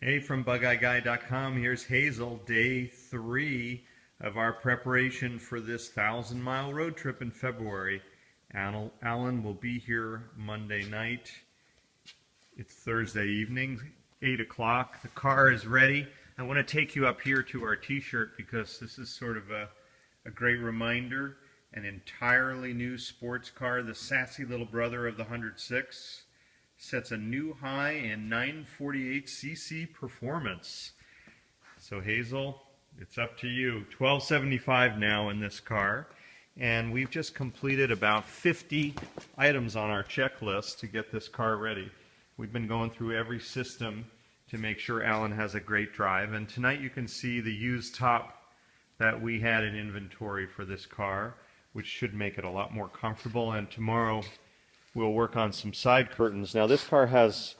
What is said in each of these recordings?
Hey, from BugeyeGuy.com, here's Hazel, day 3 of our preparation for this 1,000-mile road trip in February. Alan will be here Monday night. It's Thursday evening, 8 o'clock. The car is ready. I want to take you up here to our t-shirt because this is sort of a great reminder. An entirely new sports car, the sassy little brother of the 106. Sets a new high in 948cc performance. So Hazel, it's up to you. $12.75 now in this car, and we've just completed about 50 items on our checklist to get this car ready. We've been going through every system to make sure Alan has a great drive, and tonight you can see the used top that we had in inventory for this car, which should make it a lot more comfortable, and tomorrow we'll work on some side curtains. Now this car has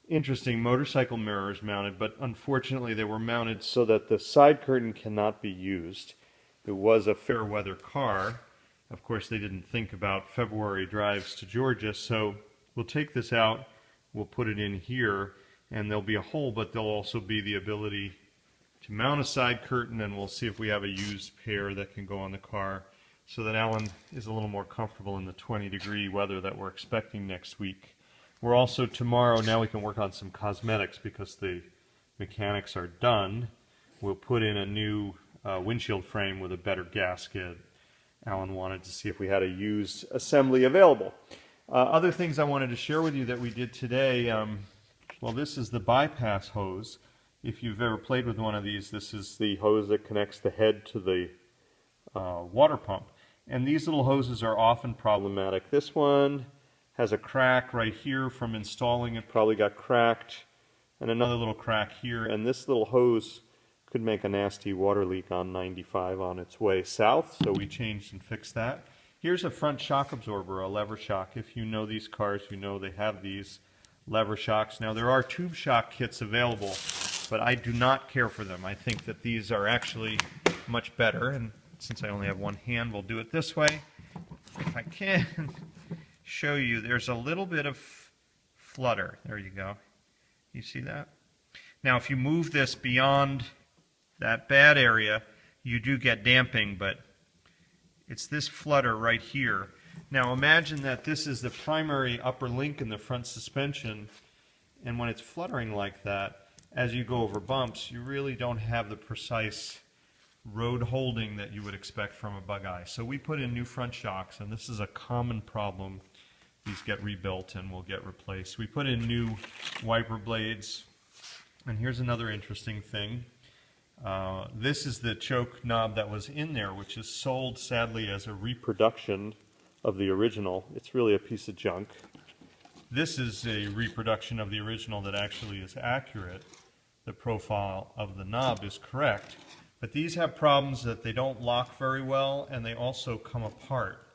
interesting motorcycle mirrors mounted, but unfortunately they were mounted so that the side curtain cannot be used. It was a fair weather car. Of course they didn't think about February drives to Georgia, so we'll take this out, we'll put it in here, and there'll be a hole, but there'll also be the ability to mount a side curtain, and we'll see if we have a used pair that can go on the car, so that Alan is a little more comfortable in the 20-degree weather that we're expecting next week. We're also tomorrow, now we can work on some cosmetics because the mechanics are done. We'll put in a new windshield frame with a better gasket. Alan wanted to see if we had a used assembly available. Other things I wanted to share with you that we did today, well, this is the bypass hose. If you've ever played with one of these, this is the hose that connects the head to the water pump. And these little hoses are often problematic. This one has a crack right here from installing it, probably got cracked, and another little crack here, and this little hose could make a nasty water leak on 95 on its way south, so we changed and fixed that. Here's a front shock absorber, a lever shock. If you know these cars, you know they have these lever shocks. Now there are tube shock kits available, but I do not care for them. I think that these are actually much better, and since I only have one hand, we'll do it this way. If I can show you, there's a little bit of flutter. There you go. You see that? Now, if you move this beyond that bad area, you do get damping, but it's this flutter right here. Now, imagine that this is the primary upper link in the front suspension, and when it's fluttering like that, as you go over bumps, you really don't have the precise road holding that you would expect from a Bugeye. So we put in new front shocks, and this is a common problem. These get rebuilt and will get replaced. We put in new wiper blades, and here's another interesting thing. This is the choke knob that was in there, which is sold sadly as a reproduction of the original. It's really a piece of junk. This is a reproduction of the original that actually is accurate. The profile of the knob is correct. But these have problems that they don't lock very well, and they also come apart.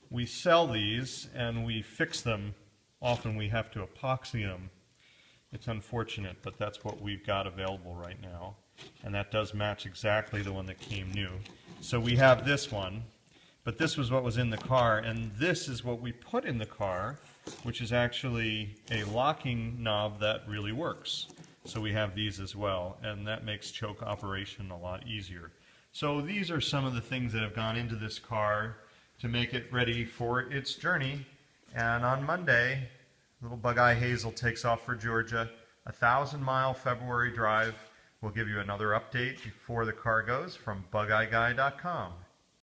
We sell these and we fix them. Often we have to epoxy them. It's unfortunate, but that's what we've got available right now. And that does match exactly the one that came new. So we have this one, but this was what was in the car, and this is what we put in the car, which is actually a locking knob that really works. So we have these as well, and that makes choke operation a lot easier. So these are some of the things that have gone into this car to make it ready for its journey. And on Monday, little Bugeye Hazel takes off for Georgia, a 1,000-mile February drive. We'll give you another update before the car goes from BugeyeGuy.com.